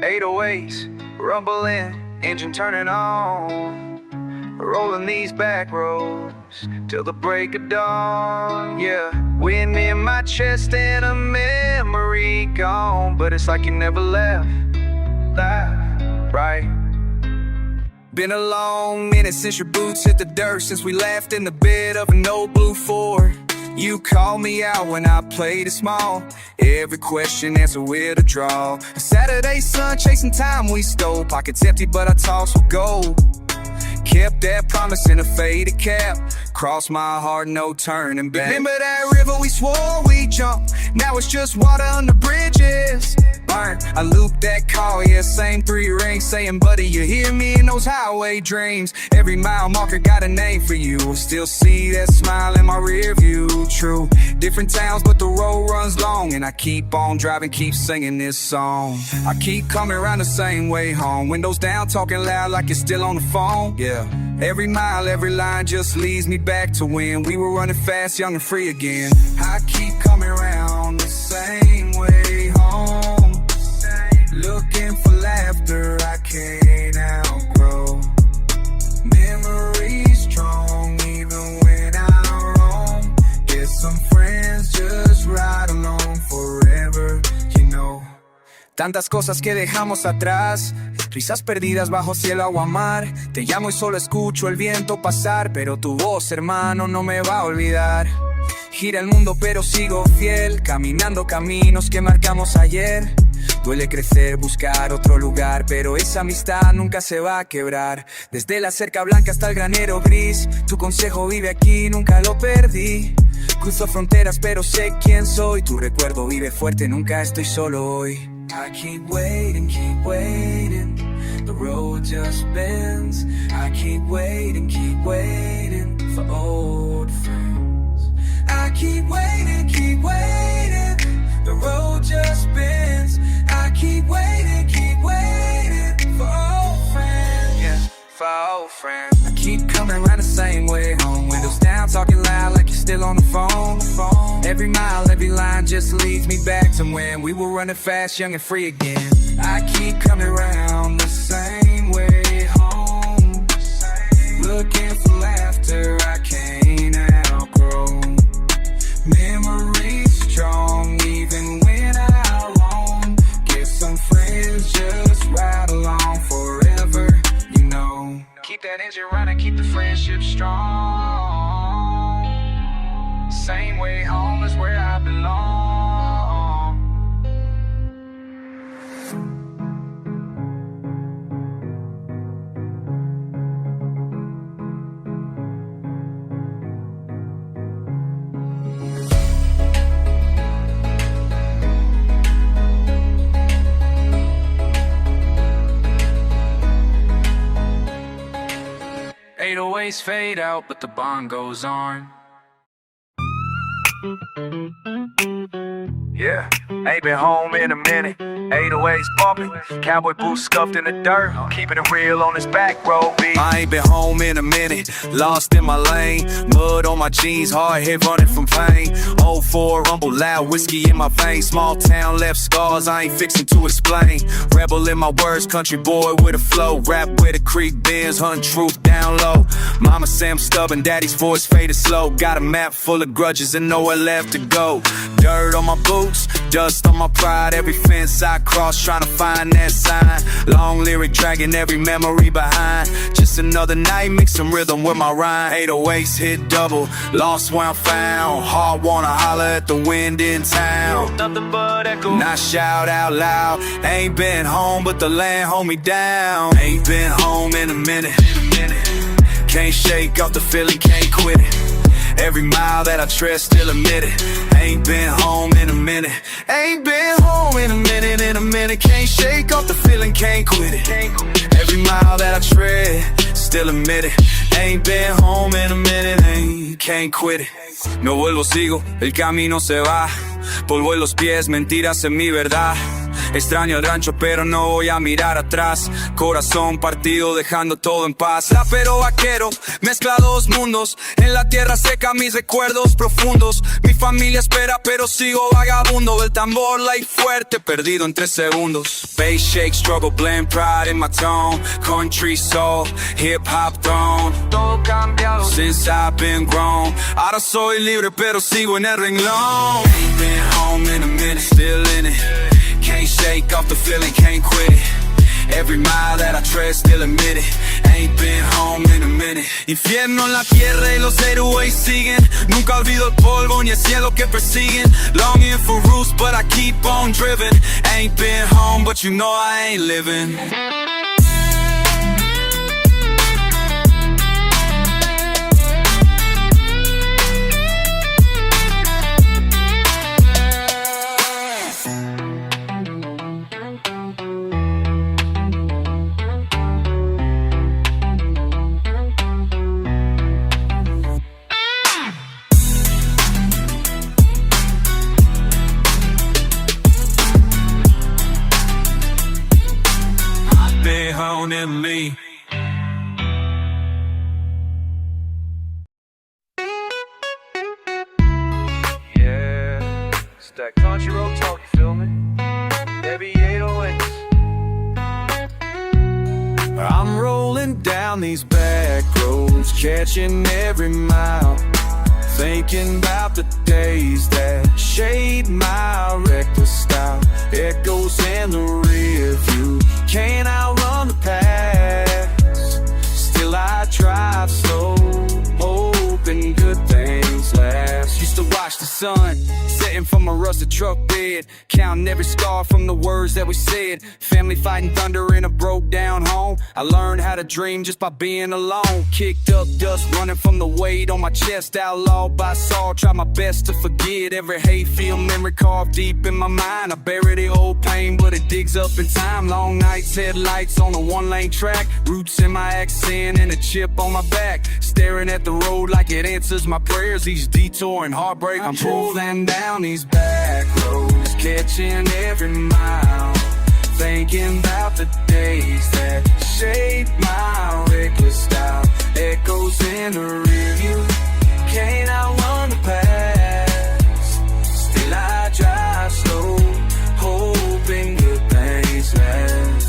808s, rumbling, engine turning on, rolling these back roads till the break of dawn. Yeah, wind in my chest and a memory gone, but it's like you never left, right? Been a long minute since your boots hit the dirt, since we laughed in the bed of an old blue Ford. You called me out when I played it small, every question answered with a draw. A Saturday sun chasing time we stole, pockets empty but our talks were gold. Kept that promise in a faded cap, crossed my heart, no turning back. Remember that river we swore we'd jump, now it's just water under bridges. Burn, I looped that car, yeah, same 3 rings, saying, buddy, you hear me in those highway dreams. Every mile marker got a name for you, still see that smile in my rear view. True, different towns, but the road runs long, and I keep on driving, keep singing this song. I keep coming around the same way home, windows down, talking loud like you're still on the phone. Yeah, every mile, every line just leads me back to when we were running fast, young and free again. I keep coming around the same way home, looking for laughter I can't outgrow. Memories strong even when I'm wrong. Get some friends, just ride along forever, you know. Tantas cosas que dejamos atrás, risas perdidas bajo cielo, agua, mar. Te llamo y solo escucho el viento pasar, pero tu voz, hermano, no me va a olvidar. Gira el mundo pero sigo fiel, caminando caminos que marcamos ayer. Duele crecer, buscar otro lugar, pero esa amistad nunca se va a quebrar. Desde la cerca blanca hasta el granero gris, tu consejo vive aquí, nunca lo perdí. Cruzo fronteras pero sé quién soy, tu recuerdo vive fuerte, nunca estoy solo hoy. I keep waiting, the road just bends. I keep waiting for old friends. I keep waiting, the road just bends. I keep waiting for old friends. Yeah, for old friends. I keep coming around the same way home, windows down, talking loud like you're still on the phone. Every mile, every line just leads me back to when we were running fast, young and free again. I keep coming around the same way home, looking for laughter I can't outgrow. Memories strong even when I'm alone. Get some friends, just ride along forever, you know. Keep that engine running, keep the friendship strong. Same way home is where I belong. 808s fade out, but the bond goes on. Yeah, ain't been home in a minute. 808s bumping, cowboy boots scuffed in the dirt. Keeping it real on this back road beat. I ain't been home in a minute, lost in my lane. Mud on my jeans, hard hit running from pain. Old Ford rumble, loud whiskey in my veins. Small town left scars, I ain't fixing to explain. Rebel in my words, country boy with a flow. Rap with a creek bends, hunting truth down low. Mama say I'm stubborn, daddy's voice faded slow. Got a map full of grudges and nowhere left to go. Dirt on my boots, dust on my pride. Every fence I cross, trying to find that sign. Long lyric dragging every memory behind. Just another night, mixing rhythm with my rhyme. 808s hit double, lost where I'm found. Heart wanna holler at the wind in town. Nothing but echo, not shout out loud. Ain't been home, but the land hold me down. Ain't been home in a minute. Can't shake off the feeling, can't quit it. Every mile that I tread, still admit it. Ain't been home in a minute. Ain't been home in a minute. Can't shake off the feeling, can't quit it. Every mile that I tread, still admit it. Ain't been home in a minute, can't quit it. No vuelvo, sigo, el camino se va. Polvo en los pies, mentiras en mi verdad. Extraño el rancho pero no voy a mirar atrás. Corazón partido dejando todo en paz. Rapero vaquero, mezcla dos mundos. En la tierra seca mis recuerdos profundos. Mi familia espera pero sigo vagabundo. El tambor lay fuerte, perdido en 3 segundos. Bass shake, struggle, blend, pride in my tone. Country soul, hip hop throne. Todo cambiado since I've been grown. Ahora soy libre pero sigo en el renglón. Ain't been home in a minute, still in it. Can't shake off the feeling, can't quit it. Every mile that I tread, still admit it. Ain't been home in a minute. Infierno en la tierra y los héroes siguen. Nunca olvido el polvo ni el cielo que persiguen. Longing for roots, but I keep on driven. Ain't been home, but you know I ain't living. In me. Yeah, it's that country road talk, you feel me? Baby 808s. I'm rolling down these back roads, catching every mile, thinking about the days that shaped my reckless style. Echoes in the rear view, can't outrun the past. Still I drive slow, hoping good things last. Used to watch the sun setting from a rusted truck bed, counting every scar from the words that we said. Family fighting thunder in a broke down home. I learned how to dream just by being alone. Kicked up dust running from the weight on my chest. Outlawed by Saul, tried my best to forget every hate-filled memory carved deep in my mind. I bury the old pain but it digs up in time. Long nights, headlights on a one-lane track, roots in my accent and a chip on my back. Staring at the road like it answers my prayers. Each detour and heartbreak, I'm pulling down these back roads, catching every mile, thinking about the days that shaped my reckless style. Echoes in the rear view, can't outrun the past. Still I drive slow, hoping good things last.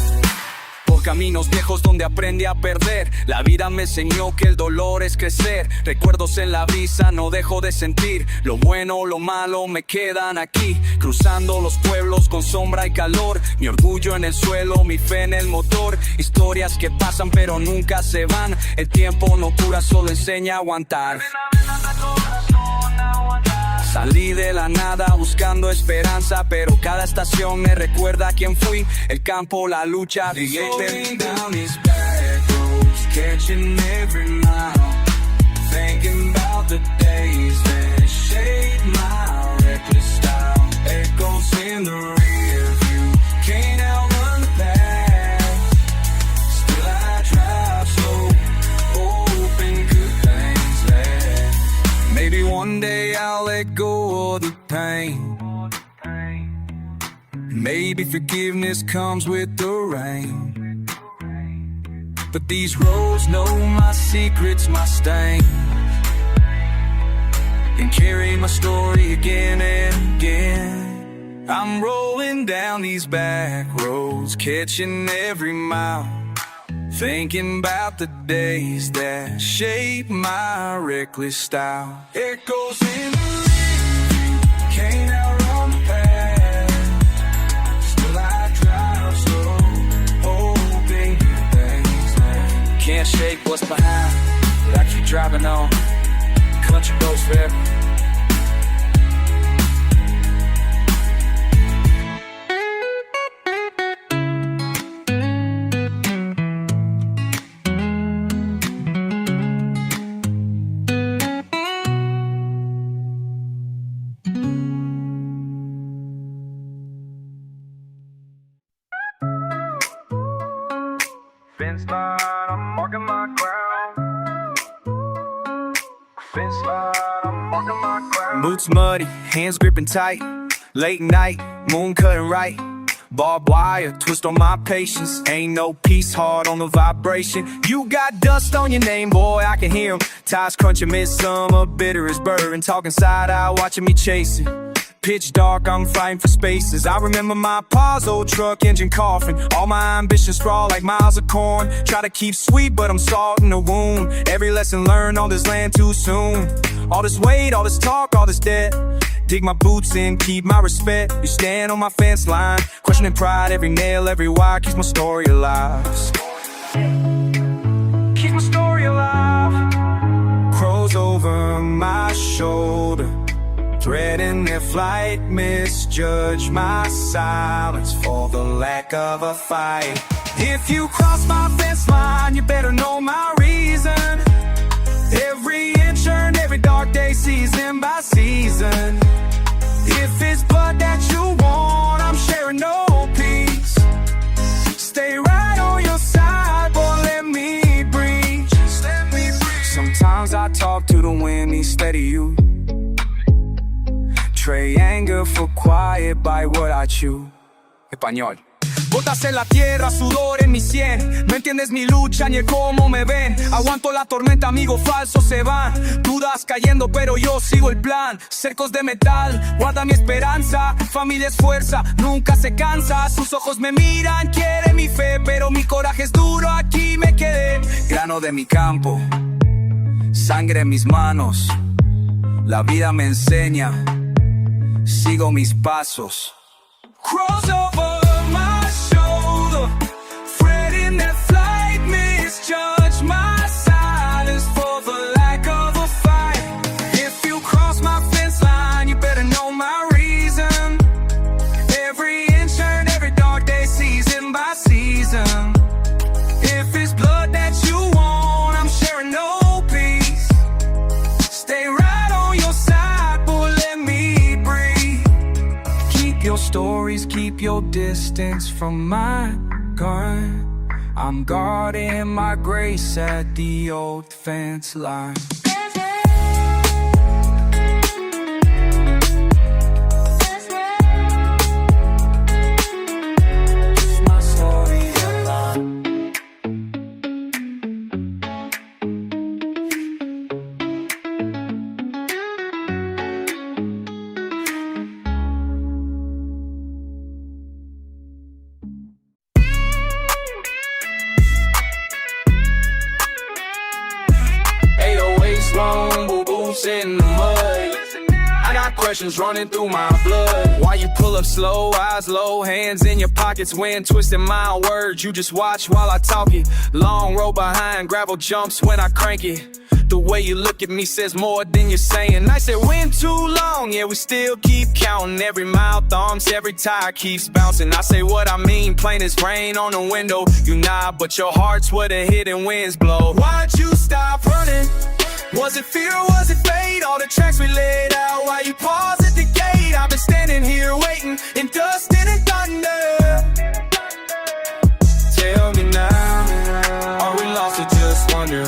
Por caminos viejos donde aprendí a perder, la vida me enseñó que el dolor es crecer. Recuerdos en la brisa, no dejo de sentir. Lo bueno o lo malo me quedan aquí, cruzando los pueblos con sombra y calor. Mi orgullo en el suelo, mi fe en el motor. Historias que pasan pero nunca se van. El tiempo no cura, solo enseña a aguantar. Salí de la nada buscando esperanza, pero cada estación me recuerda quién fui. El campo, la lucha, Slowing down these back roads, catching every mile, thinking about the days that shaped my reckless style. Echoes in the rear view, can't outrun the past. Still I drive slow, hoping good things last. Maybe one day I'll let go of the pain. Maybe forgiveness comes with the rain. But these roads know my secrets, my stain, and carry my story again and again. I'm rolling down these back roads, catching every mile, thinking about the days that shaped my reckless style. Echoes in the rear view, can't outrun the past. Still I drive slow, hoping good things last. Can't shake what's behind, but I keep driving on. Country roads forever. Fence line, I'm marking my ground. Fence line, I'm Boots muddy, hands gripping tight. Late night, moon cutting right. Barbed wire, twist on my patience. Ain't no peace, hard on the vibration. You got dust on your name, boy, I can hear 'em. Ties crunching, midsummer, bitter as burn. Talking side-eye, watching me chasing. Pitch dark, I'm fighting for spaces. I remember my pa's old truck engine coughing. All my ambitions sprawl like miles of corn. Try to keep sweet, but I'm salt in the wound. Every lesson learned on this land too soon. All this weight, all this talk, all this debt. Dig my boots in, keep my respect. You stand on my fence line, questioning pride. Every nail, every wire keeps my story alive. Keeps my story alive. Crows over my shoulder, dreading their flight, misjudge my silence for the lack of a fight. If you cross my fence line, you better know my reason. Every inch earned, every dark day, season by season. If it's blood that you want, I'm sharing no peace. Stay right on your side, boy, let me breathe. Sometimes I talk to the wind, he steady you. Trade anger for quiet by what I chew. Español. Botas en la tierra, sudor en mi sien. No entiendes mi lucha ni el cómo me ven. Aguanto la tormenta, amigos falsos se van. Dudas cayendo, pero yo sigo el plan. Cercos de metal, guarda mi esperanza. Familia es fuerza, nunca se cansa. Sus ojos me miran, quieren mi fe, pero mi coraje es duro, aquí me quedé. Grano de mi campo, sangre en mis manos. La vida me enseña, sigo mis pasos. Cross over my shoulder, fretting that flight, misjudge my silence for the lack of a fight. If you cross my fence line, you better know my reason. Every inch earned, every dark day, season by season. If it's blood that you want, I'm sharing no peace. Stay right on your side, boy, let me breathe. Keep your stories, keep your distance from my gun. I'm guarding my grace at the old fence line. Long boo-boos in the mud. I got questions running through my blood. Why you pull up slow, eyes low, hands in your pockets, wind twisting my words. You just watch while I talk it. Long road behind, gravel jumps when I crank it. The way you look at me says more than you're saying. I said, when too long, yeah, we still keep counting. Every mile thumbs, every tire keeps bouncing. I say what I mean, plain as rain on the window. You nod, but your heart's where the hidden winds blow. Why'd you stop running? Was it fear or was it fate? All the tracks we laid out while you paused at the gate. I've been standing here waiting in dust and thunder. Tell me now, are we lost or just wonder?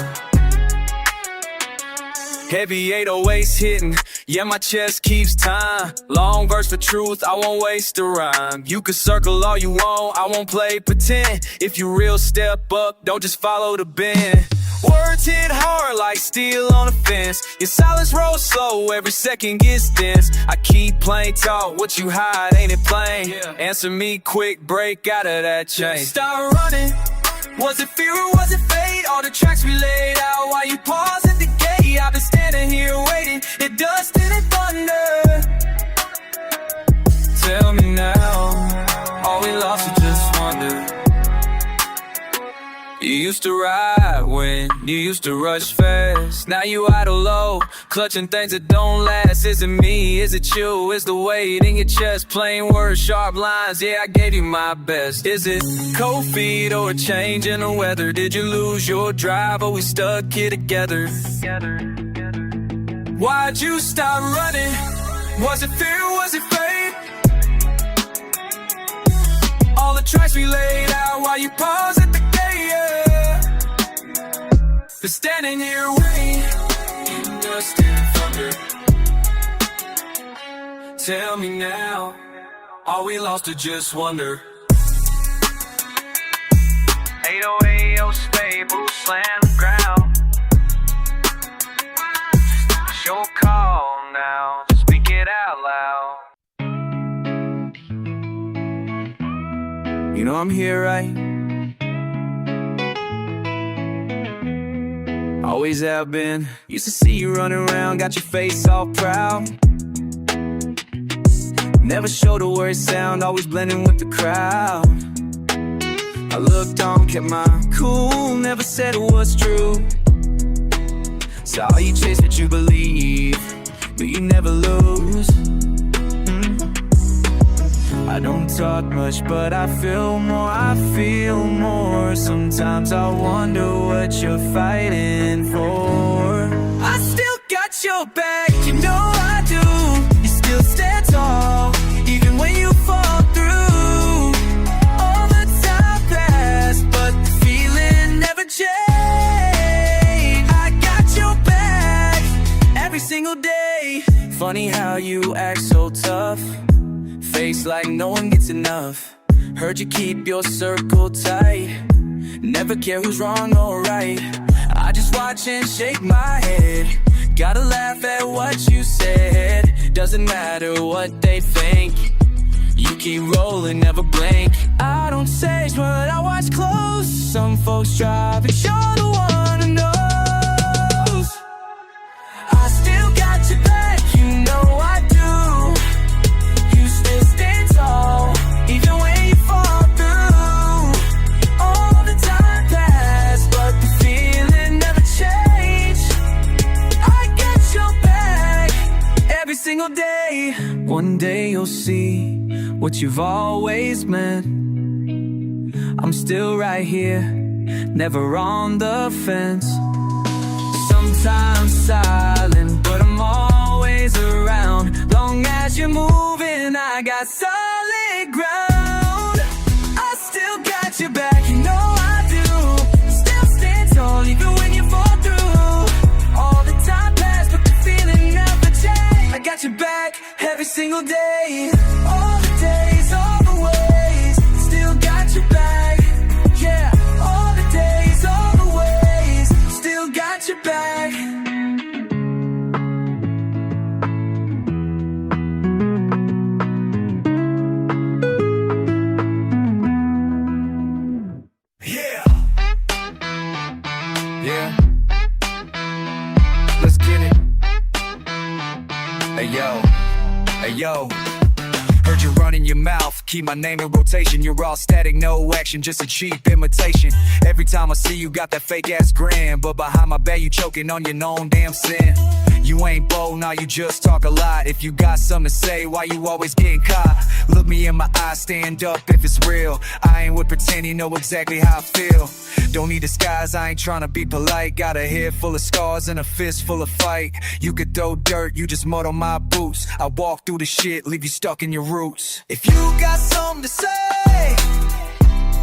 Heavy 808s hitting, yeah, my chest keeps time. Long verse for truth, I won't waste a rhyme. You can circle all you want, I won't play pretend. If you real, step up, don't just follow the bend. Words hit hard like steel on a fence. Your silence rolls slow, every second gets dense. I keep playing talk, what you hide, ain't it plain? Yeah. Answer me quick, break out of that chain. Start running, was it fear or was it fate? All the tracks we laid out while you paused at the gate. I've been standing here waiting, it dust and thunder. Tell me now, are we lost or just wonder? You used to ride when you used to rush fast. Now you idle low, clutching things that don't last. Is it me, is it you, is the weight in your chest? Plain words, sharp lines, yeah, I gave you my best. Is it cold feet or a change in the weather? Did you lose your drive or we stuck here together? Why'd you stop running? Was it fear or was it fate? All the tracks we laid out while you paused at the gate. Been standing here waiting in dust and thunder. Tell me now, are we lost or just wonder? 808, oh stable, slam the ground. It's your call now, speak it out loud. You know I'm here, right? Always have been. Used to see you running around, got your face all proud. Never showed a word sound, always blending with the crowd. I looked on, kept my cool, never said it was true. Saw you chase what you believe, but you never lose. I don't talk much, but I feel more, I feel more. Sometimes I wonder what you're fighting for. I still got your back, you know I do. You still stand tall, even when you fall through. All the time passed, but the feeling never changed. I got your back every single day. Funny how you act so tough, face like no one gets enough. Heard you keep your circle tight, never care who's wrong or right. I just watch and shake my head, gotta laugh at what you said. Doesn't matter what they think, you keep rolling, never blink. I don't say but I watch close. Some folks try, but you're the one who knows. I still got your back, you know I do. You still stand tall, even when you fall through. All the time passed, but the feeling never changed. I got your back every single day. One day you'll see what you've always meant. I'm still right here, never on the fence. Sometimes silent, but I'm always around. Long as you're moving, I got solid ground. I still got your back, you know I do. Still stand tall, even when you fall through. All the time passed, but the feeling never changed. I got your back every single day. All the days, all the ways. Still got your back, yeah. All the days, all the ways. Still got your back. Yeah. Yeah. Let's get it. Hey yo. Hey yo. Heard you running your mouth, keep my name in rotation. You're all static, no action, just a cheap imitation. Every time I see you got that fake ass grin, but behind my back you choking on your own damn sin. You ain't bold, now you just talk a lot. If you got something to say, why you always getting caught? Look me in my eyes, stand up if it's real. I ain't with pretend, you know exactly how I feel. Don't need disguise, I ain't tryna be polite. Got a head full of scars and a fist full of fight. You could throw dirt, you just mud on my boots. I walk through the shit, leave you stuck in your roots. If you got something to say,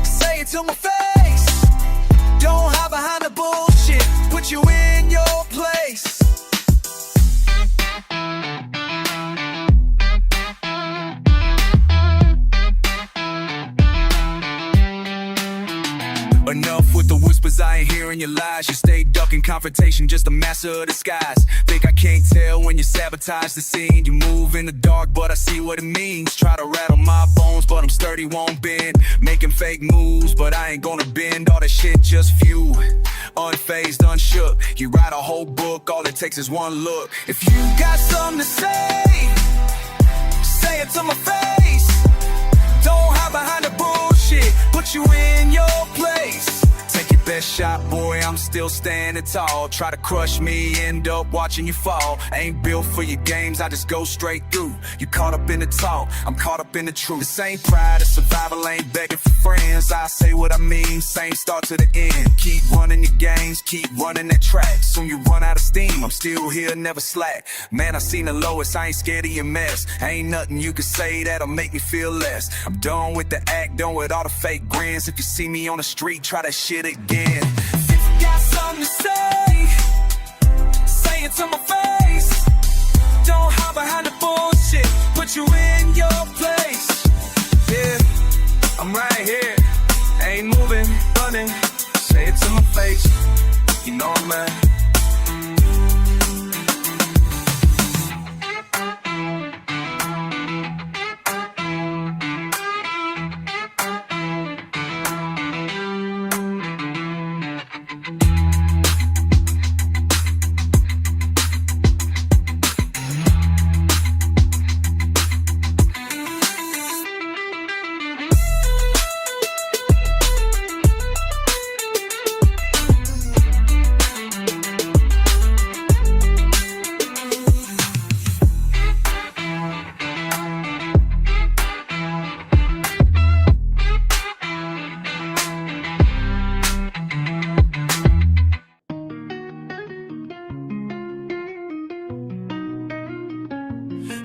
say it to my face. Don't hide behind the bullshit, put you in your place. Enough with the whispers, I ain't hearing your lies. You stay ducking confrontation, just a master of disguise. Think I can't tell when you sabotage the scene. You move in the dark, but I see what it means. Try to rattle my bones, but I'm sturdy, won't bend. Making fake moves, but I ain't gonna bend. All that shit just few, unfazed, unshook. You write a whole book, all it takes is one look. If you got something to say, say it to my face. Don't hide behind the bullshit, put you in your place. Take your best shot, boy, I'm still standing tall. Try to crush me, end up watching you fall. Ain't built for your games, I just go straight through. You caught up in the talk, I'm caught up in the truth. This ain't pride, it's survival, ain't begging for friends. I say what I mean, same start to the end. Keep running your games, keep running that track. Soon you run out of steam, I'm still here, never slack. Man, I seen the lowest, I ain't scared of your mess. Ain't nothing you can say that'll make me feel less. I'm done with the act, done with all the fake grins. If you see me on the street, try that shit again. If you got something to say, say it to my face. Don't hide behind the bullshit, put you in your place. Yeah, I'm right here, ain't moving, running. Say it to my face, you know I'm mad.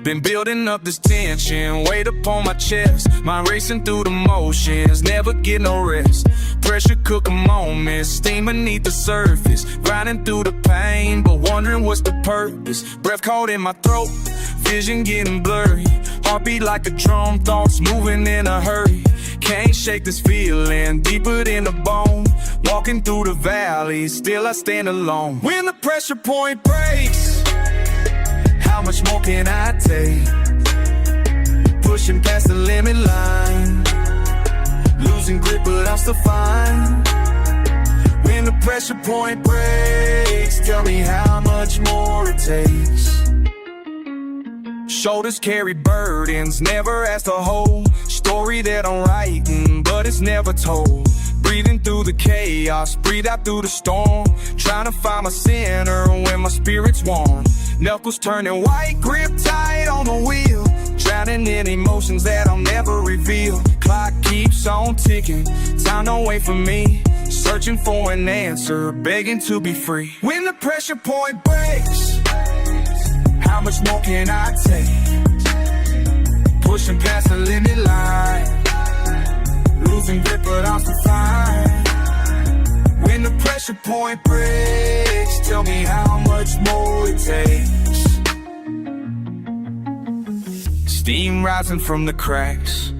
Been building up this tension, weight upon my chest. Mind racing through the motions, never get no rest. Pressure cooking moments, steam beneath the surface. Grinding through the pain, but wondering what's the purpose. Breath caught in my throat, vision getting blurry. Heartbeat like a drum, thoughts moving in a hurry. Can't shake this feeling, deeper than the bone. Walking through the valley, still I stand alone. When the pressure point breaks, how much more can I take? Pushing past the limit line, losing grip but I'm still fine. When the pressure point breaks, tell me how much more it takes. Shoulders carry burdens, never asked to hold. Story that I'm writing, but it's never told. Breathing through the chaos, breathe out through the storm. Trying to find my center when my spirit's warm. Knuckles turning white, grip tight on the wheel. Drowning in emotions that I'll never reveal. Clock keeps on ticking, time don't wait for me. Searching for an answer, begging to be free. When the pressure point breaks, how much more can I take? Pushing past the limit line, losing grip but I'm still fine. When the pressure point breaks, tell me how much more it takes. Steam rising from the cracks,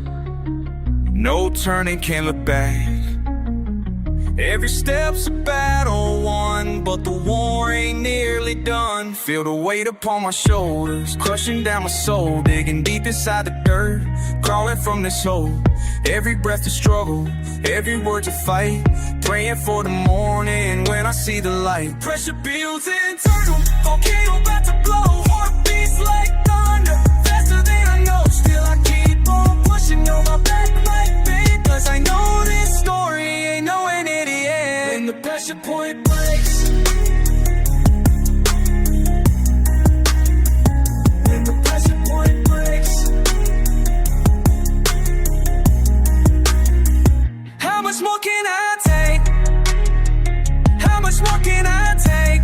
no turning, can't look back. Every step's a battle won, but the war ain't nearly done. Feel the weight upon my shoulders, crushing down my soul. Digging deep inside the dirt, crawling from this hole. Every breath a struggle, every word's a fight. Praying for the morning when I see the light. Pressure builds internal, volcano about to blow. Heartbeats like thunder, faster than I know. Still I keep on pushing, on my back like big, 'cause I know this story ain't knowing it the end. When the pressure point breaks, when the pressure point breaks, how much more can I take? How much more can I take?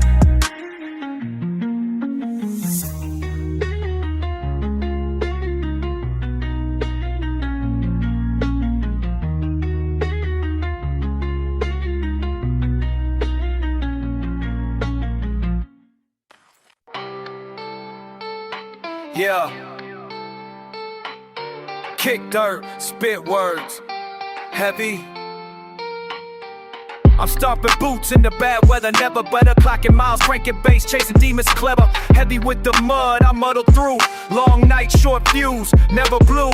Yeah. Kick dirt, spit words, heavy. I'm stomping boots in the bad weather, never better. Clocking miles, cranking bass, chasing demons clever. Heavy with the mud, I muddle through. Long night, short fuse, never blue.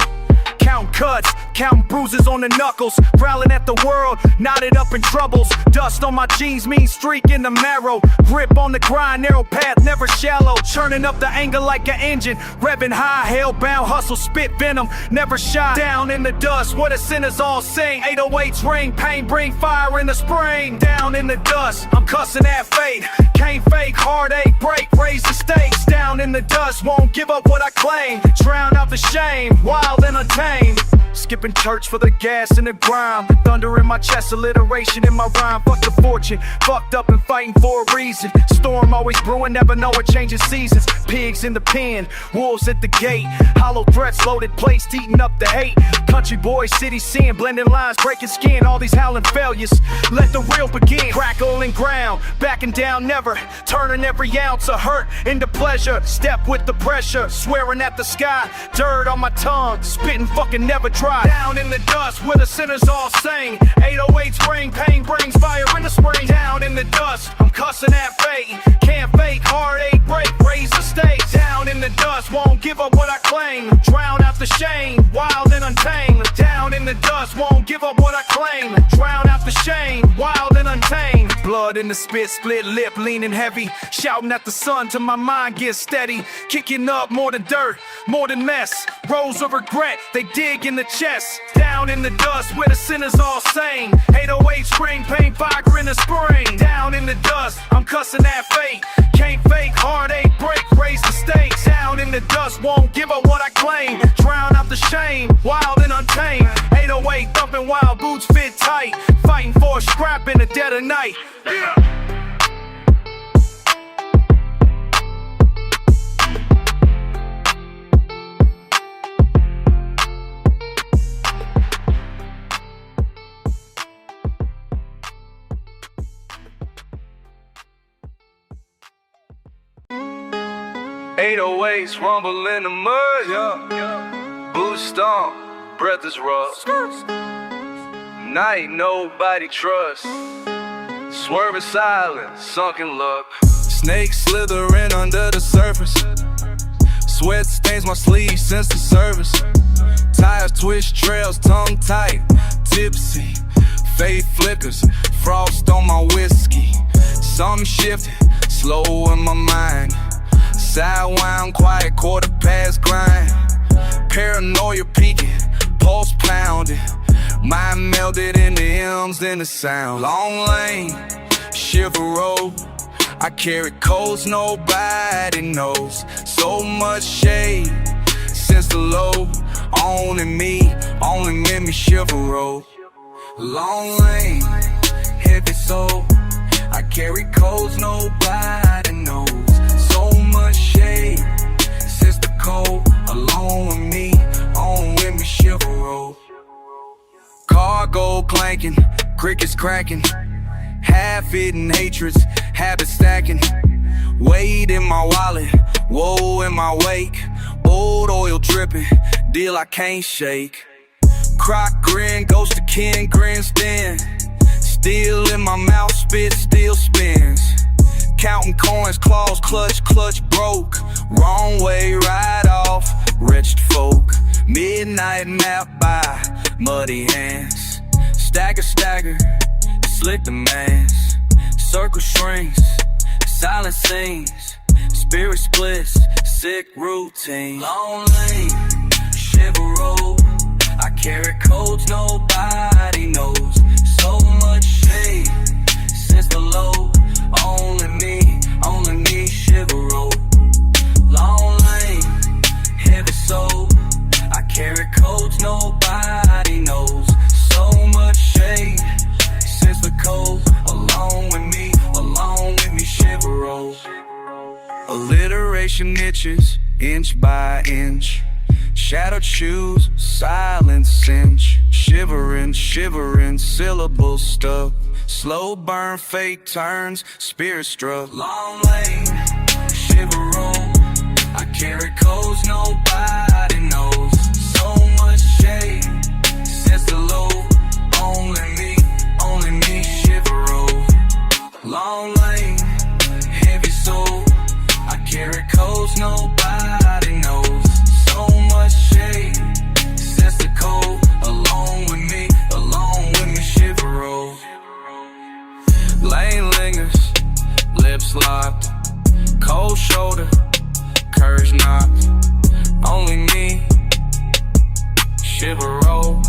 Count cuts, count bruises on the knuckles. Growling at the world, knotted up in troubles. Dust on my jeans, mean streak in the marrow. Grip on the grind, narrow path, never shallow. Churning up the anger like an engine. Revving high, hell-bound, hustle, spit venom. Never shy, down in the dust, where the sinners all sing. 808s ring, pain bring fire in the spring. Down in the dust, I'm cussing at fate. Can't fake, heartache, break, raise the stakes. Down in the dust, won't give up what I claim. Drown out the shame, wild entertain. flame. Skipping church for the gas and the grime. Thunder in my chest, alliteration in my rhyme. Fuck the fortune, fucked up and fighting for a reason. Storm always brewing, never know it changes seasons. Pigs in the pen, wolves at the gate. Hollow threats, loaded plates, eating up the hate. Country boys, city seeing, blending lines, breaking skin. All these howling failures, let the real begin. Crackling ground, backing down never. Turning every ounce of hurt into pleasure. Step with the pressure, swearing at the sky. Dirt on my tongue, spitting fucking never try. Down in the dust where the sinners all sing. 808 spring, pain brings fire in the spring. Down in the dust, I'm cussing at fate. Can't fake, heartache break, raise the stakes. Down in the dust, won't give up what I claim. Drown out the shame, wild and untamed. Down in the dust, won't give up what I claim. Drown out the shame, wild and untamed. Blood in the spit, split lip, leaning heavy. Shouting at the sun till my mind gets steady. Kicking up more than dirt, more than mess. Rows of regret, they dig in the chest. Down in the dust where the sinners all sing. 808 spring, pain, fire in the spring. Down in the dust, I'm cussing at fate. Can't fake, heartache break, raise the stakes. Down in the dust, won't give up what I claim. Drown out the shame, wild and untamed. 808 thumping wild, boots fit tight. Fighting for a scrap in the dead of night. Yeah. 808s rumble in the mud, yeah. Boots stomp, breath is rough. Night nobody trusts. Swerving silent, sunken luck. Snakes slithering under the surface. Sweat stains my sleeve since the service. Tires twist, trails tongue tight, tipsy. Faith flickers, frost on my whiskey. Something shifted, slow in my mind. Sidewind, quiet, quarter past grind. Paranoia peaking, pulse pounding. Mind melded in the M's and the sound. Long lane, shiver road. I carry coats nobody knows. So much shade since the low. Only me shiver road. Long lane, heavy soul. I carry coats nobody knows. So much shade since the cold. Alone with me shiver road. Cargo clanking, crickets cracking. Half-eaten hatreds, habits stacking. Weight in my wallet, woe in my wake. Old oil dripping, deal I can't shake. Croc grin, ghost of kin, grin stand. Steel in my mouth, spit still spins. Counting coins, claws clutch broke. Wrong way, right off, wretched folk. Midnight nap by muddy hands. Stagger, slick the mask. Circle shrinks, silent scenes. Spirit splits, sick routine. Long lane, shiver road. I carry codes nobody knows. So much shade since the low. Only me shiver road. Long lane, heavy soul. I carry codes nobody knows. So much shade since the cold. Along with me shiver road. Alliteration itches, inch by inch. Shadowed shoes, silent cinch. Shivering, syllables stuck. Slow burn, fate turns, spirit struck. Long lane, shiver road. I carry codes nobody knows. So much shade since the low. Only me shiver road. Long lane, heavy soul. I carry codes nobody knows. So much shade since the cold. Along with me shiver road. Lane lingers, lips locked. Cold shoulder, courage knocked. Only me shiver road.